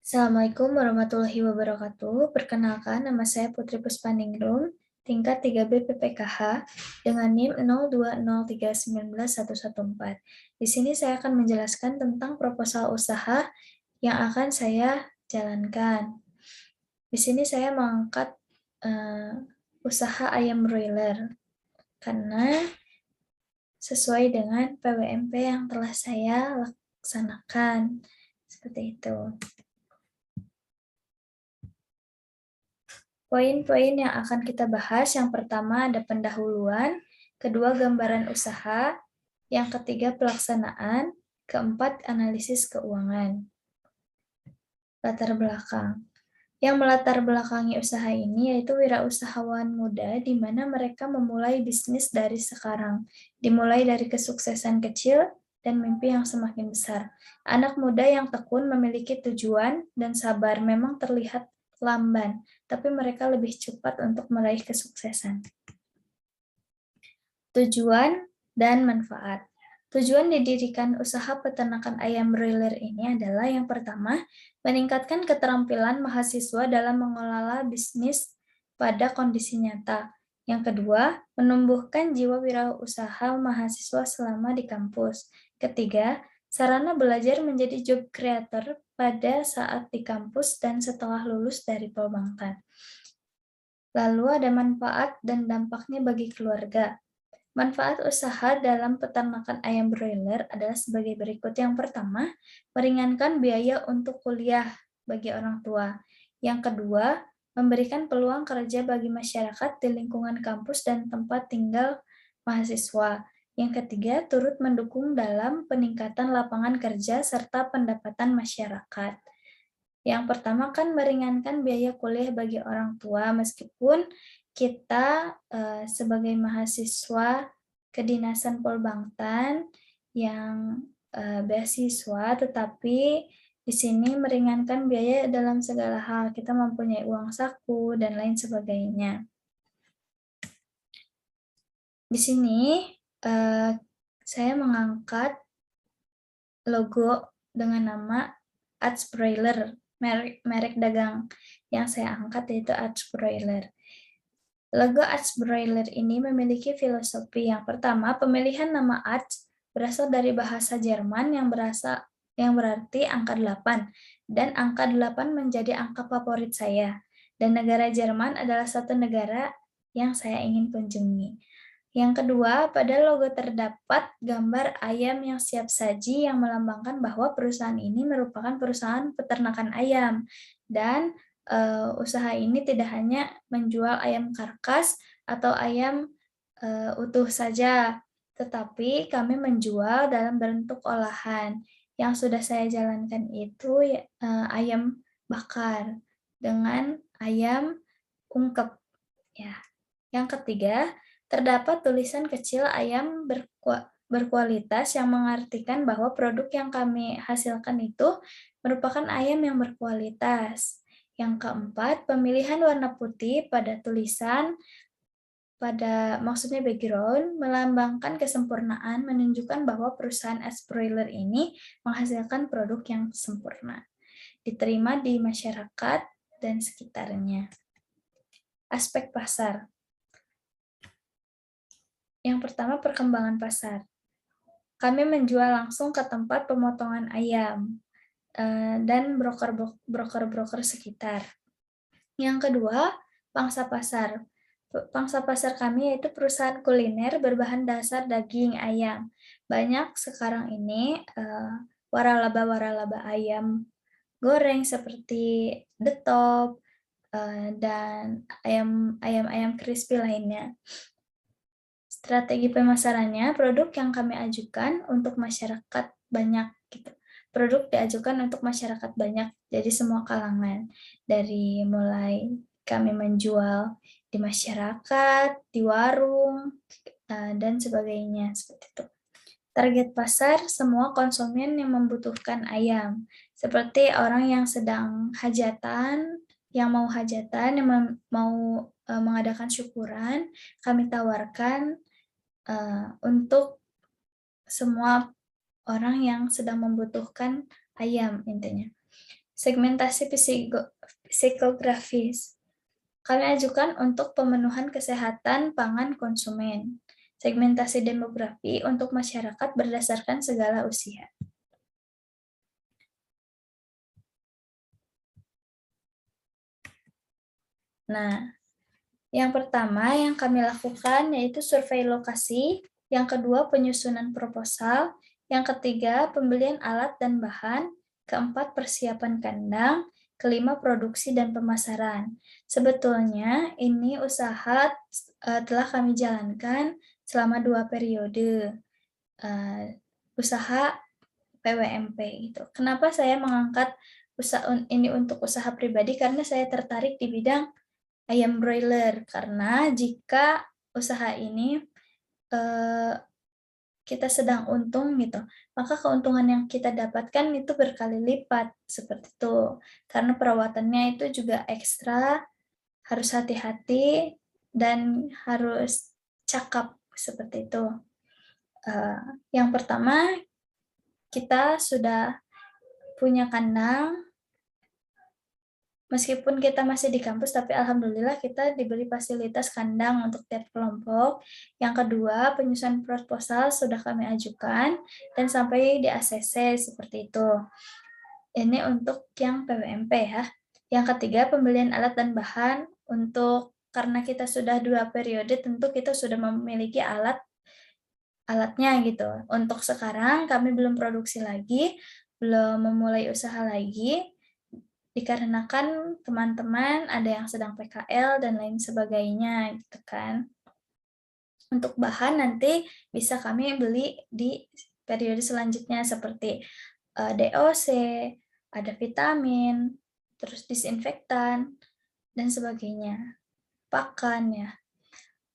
Assalamualaikum warahmatullahi wabarakatuh. Perkenalkan, nama saya Putri Puspaningrum, tingkat 3B PPKH, dengan NIM 0203911114. Di sini saya akan menjelaskan tentang proposal usaha yang akan saya jalankan. Di sini saya mengangkat usaha ayam broiler, karena sesuai dengan PWMP yang telah saya laksanakan. Seperti itu. Poin-poin yang akan kita bahas, yang pertama ada pendahuluan, kedua gambaran usaha, yang ketiga pelaksanaan, keempat analisis keuangan. Latar belakang. Yang melatar belakangi usaha ini yaitu wirausahawan muda di mana mereka memulai bisnis dari sekarang, dimulai dari kesuksesan kecil dan mimpi yang semakin besar. Anak muda yang tekun memiliki tujuan dan sabar memang terlihat lamban, tapi mereka lebih cepat untuk meraih kesuksesan. Tujuan dan manfaat. Tujuan didirikan usaha peternakan ayam broiler ini adalah yang pertama, meningkatkan keterampilan mahasiswa dalam mengelola bisnis pada kondisi nyata. Yang kedua, menumbuhkan jiwa wirausaha mahasiswa selama di kampus. Ketiga, sarana belajar menjadi job creator pada saat di kampus dan setelah lulus dari perbankan. Lalu ada manfaat dan dampaknya bagi keluarga. Manfaat usaha dalam peternakan ayam broiler adalah sebagai berikut. Yang pertama, meringankan biaya untuk kuliah bagi orang tua. Yang kedua, memberikan peluang kerja bagi masyarakat di lingkungan kampus dan tempat tinggal mahasiswa. Yang ketiga, turut mendukung dalam peningkatan lapangan kerja serta pendapatan masyarakat. Yang pertama kan meringankan biaya kuliah bagi orang tua, meskipun kita sebagai mahasiswa kedinasan Polbangtan yang beasiswa, tetapi di sini meringankan biaya dalam segala hal. Kita mempunyai uang saku dan lain sebagainya. Di sini saya mengangkat logo dengan nama Ats Broiler, merek dagang yang saya angkat yaitu Ats Broiler. Logo Ats Broiler ini memiliki filosofi. Yang pertama, pemilihan nama Ats berasal dari bahasa Jerman yang berarti angka 8, dan angka 8 menjadi angka favorit saya. Dan negara Jerman adalah satu negara yang saya ingin kunjungi. Yang kedua, pada logo terdapat gambar ayam yang siap saji yang melambangkan bahwa perusahaan ini merupakan perusahaan peternakan ayam. Dan usaha ini tidak hanya menjual ayam karkas atau ayam utuh saja, tetapi kami menjual dalam bentuk olahan. Yang sudah saya jalankan itu ayam bakar dengan ayam ungkep. Ya. Yang ketiga, terdapat tulisan kecil ayam berkualitas yang mengartikan bahwa produk yang kami hasilkan itu merupakan ayam yang berkualitas. Yang keempat, pemilihan warna putih pada tulisan maksudnya background, melambangkan kesempurnaan, menunjukkan bahwa perusahaan Ats Broiler ini menghasilkan produk yang sempurna, diterima di masyarakat dan sekitarnya. Aspek pasar. Yang pertama, perkembangan pasar. Kami menjual langsung ke tempat pemotongan ayam dan broker-broker sekitar. Yang kedua, pangsa pasar. Pangsa pasar kami yaitu perusahaan kuliner berbahan dasar daging ayam. Banyak sekarang ini waralaba-waralaba ayam goreng seperti The Top dan ayam crispy lainnya. Strategi pemasarannya, produk yang kami ajukan untuk masyarakat banyak gitu. Produk diajukan untuk masyarakat banyak, jadi semua kalangan. Dari mulai kami menjual di masyarakat, di warung, dan sebagainya seperti itu. Target pasar semua konsumen yang membutuhkan ayam, seperti orang yang sedang hajatan, yang mau hajatan, yang mau mengadakan syukuran, kami tawarkan untuk semua orang yang sedang membutuhkan ayam intinya. Segmentasi psikografis. Kami ajukan untuk pemenuhan kesehatan pangan konsumen. Segmentasi demografi untuk masyarakat berdasarkan segala usia. Nah, yang pertama yang kami lakukan yaitu survei lokasi, yang kedua penyusunan proposal, yang ketiga pembelian alat dan bahan, keempat persiapan kandang, kelima produksi dan pemasaran. Sebetulnya ini usaha telah kami jalankan selama 2 periode usaha PWMP itu. Kenapa saya mengangkat usaha ini untuk usaha pribadi? Karena saya tertarik di bidang ayam broiler, karena jika usaha ini kita sedang untung gitu, maka keuntungan yang kita dapatkan itu berkali lipat seperti itu. Karena perawatannya itu juga ekstra, harus hati-hati dan harus cakap seperti itu. Yang pertama, kita sudah punya kandang. Meskipun kita masih di kampus, tapi alhamdulillah kita diberi fasilitas kandang untuk tiap kelompok. Yang kedua, penyusunan proposal sudah kami ajukan dan sampai di ACC seperti itu. Ini untuk yang PWMP ya. Yang ketiga, pembelian alat dan bahan karena kita sudah 2 periode, tentu kita sudah memiliki alatnya gitu. Untuk sekarang kami belum produksi lagi, belum memulai usaha lagi, dikarenakan teman-teman ada yang sedang PKL dan lain sebagainya gitu kan. Untuk bahan nanti bisa kami beli di periode selanjutnya seperti DOC, ada vitamin, terus disinfektan dan sebagainya. Pakan ya.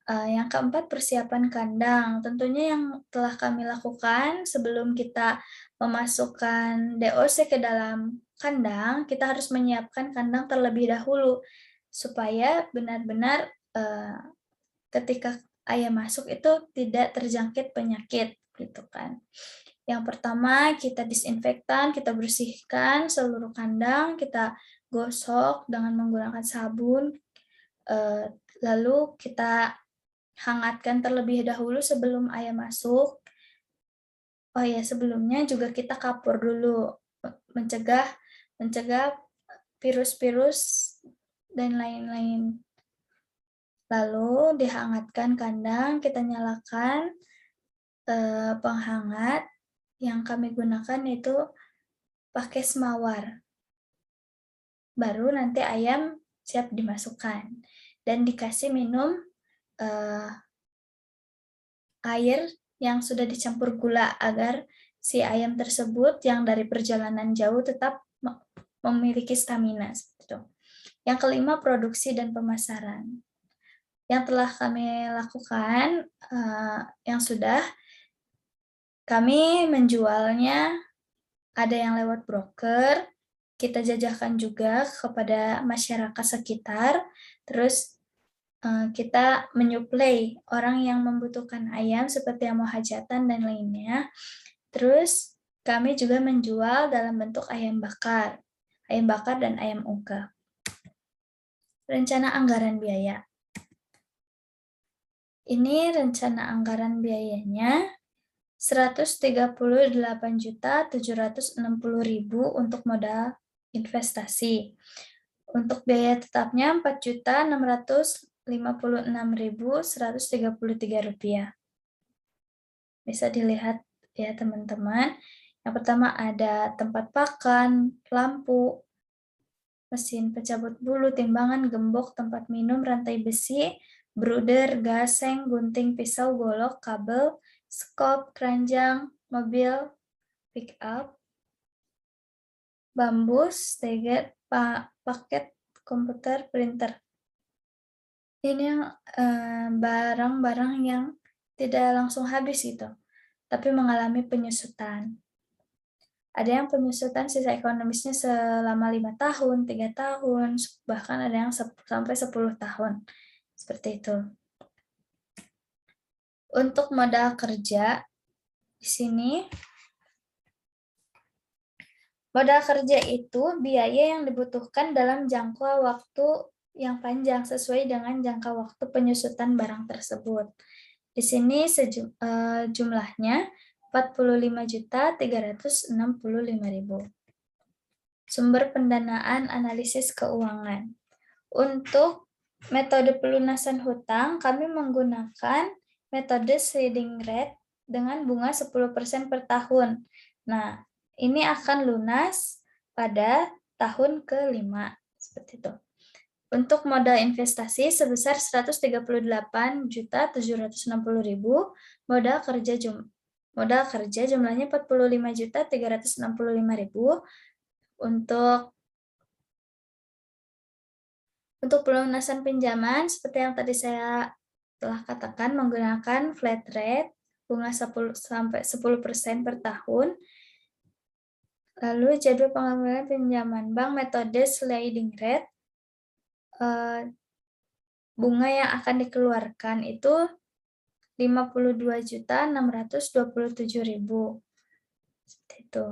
Yang keempat, persiapan kandang. Tentunya yang telah kami lakukan sebelum kita memasukkan DOC ke dalam kandang, kita harus menyiapkan kandang terlebih dahulu, supaya benar-benar ketika ayam masuk itu tidak terjangkit penyakit, gitu kan. Yang pertama, kita disinfektan, kita bersihkan seluruh kandang, kita gosok dengan menggunakan sabun, lalu kita hangatkan terlebih dahulu sebelum ayam masuk. Oh ya, sebelumnya juga kita kapur dulu, mencegah virus-virus dan lain-lain. Lalu dihangatkan kandang, kita nyalakan penghangat. Yang kami gunakan itu pakai semawar. Baru nanti ayam siap dimasukkan dan dikasih minum air yang sudah dicampur gula agar si ayam tersebut yang dari perjalanan jauh tetap memiliki stamina. Yang kelima, produksi dan pemasaran. Yang telah kami lakukan, yang sudah kami menjualnya, ada yang lewat broker, kita jajahkan juga kepada masyarakat sekitar, terus kita menyuplai orang yang membutuhkan ayam seperti yang mau hajatan dan lainnya. Terus kami juga menjual dalam bentuk ayam bakar dan ayam ungkep. Rencana anggaran biaya. Ini rencana anggaran biayanya 138.760.000 untuk modal investasi. Untuk biaya tetapnya Rp4.656.133. Bisa dilihat ya teman-teman. Yang pertama ada tempat pakan, lampu, mesin pencabut bulu, timbangan, gembok, tempat minum, rantai besi, brooder, gasing, gunting, pisau, golok, kabel, skop, keranjang, mobil, pick up, bambu, steger, paket, komputer, printer. Ini yang barang-barang yang tidak langsung habis gitu, tapi mengalami penyusutan. Ada yang penyusutan sisa ekonomisnya selama 5 tahun, 3 tahun, bahkan ada yang sampai 10 tahun. Seperti itu. Untuk modal kerja, di sini Modal kerja itu biaya yang dibutuhkan dalam jangka waktu yang panjang sesuai dengan jangka waktu penyusutan barang tersebut. Di sini jumlahnya 45.365.000. Sumber pendanaan analisis keuangan. Untuk metode pelunasan hutang, kami menggunakan metode sliding rate dengan bunga 10% per tahun. Nah, ini akan lunas pada tahun ke-5, seperti itu. Untuk modal investasi sebesar 138.760.000, modal kerja jumlahnya 45.365.000. Untuk pelunasan pinjaman, seperti yang tadi saya telah katakan, menggunakan flat rate, bunga 10% per tahun. Lalu jadwal pengambilan pinjaman bank metode sliding rate, bunga yang akan dikeluarkan itu 52.627.000. Seperti itu.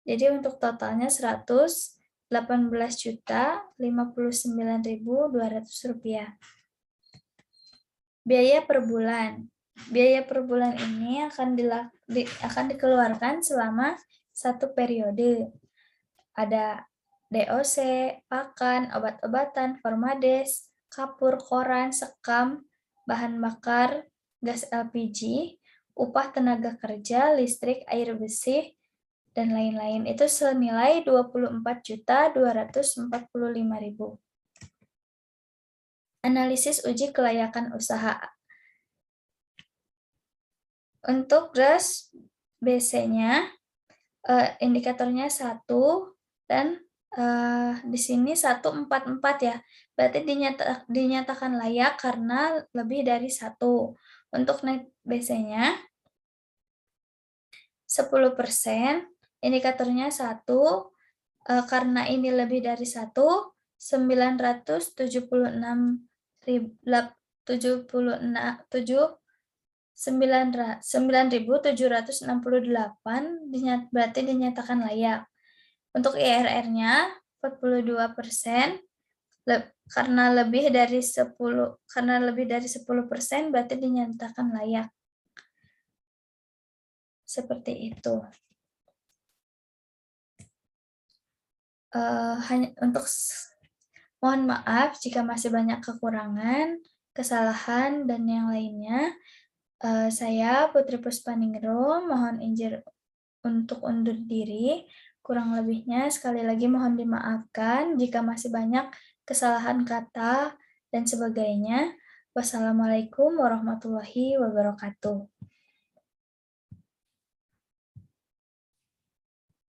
Jadi untuk totalnya 118.059.200 rupiah. Biaya per bulan. Biaya per bulan ini akan dikeluarkan selama satu periode. Ada DOC, pakan, obat-obatan, formades, kapur, koran, sekam, bahan bakar, gas LPG, upah tenaga kerja, listrik, air bersih, dan lain-lain. Itu senilai 24.245.000. Analisis uji kelayakan usaha. Untuk GRAS BC-nya, indikatornya 1 dan di sini 144 ya. Berarti dinyatakan layak karena lebih dari 1. Untuk net BC-nya 10%, indikatornya 1, karena ini lebih dari 1, 9.768 berarti dinyatakan layak. Untuk IRR-nya 42%, karena lebih dari 10% berarti dinyatakan layak. Seperti itu. Mohon maaf jika masih banyak kekurangan, kesalahan, dan yang lainnya. Saya Putri Puspaningrum, mohon izin untuk undur diri. Kurang lebihnya sekali lagi mohon dimaafkan jika masih banyak kesalahan kata dan sebagainya. Wassalamualaikum warahmatullahi wabarakatuh.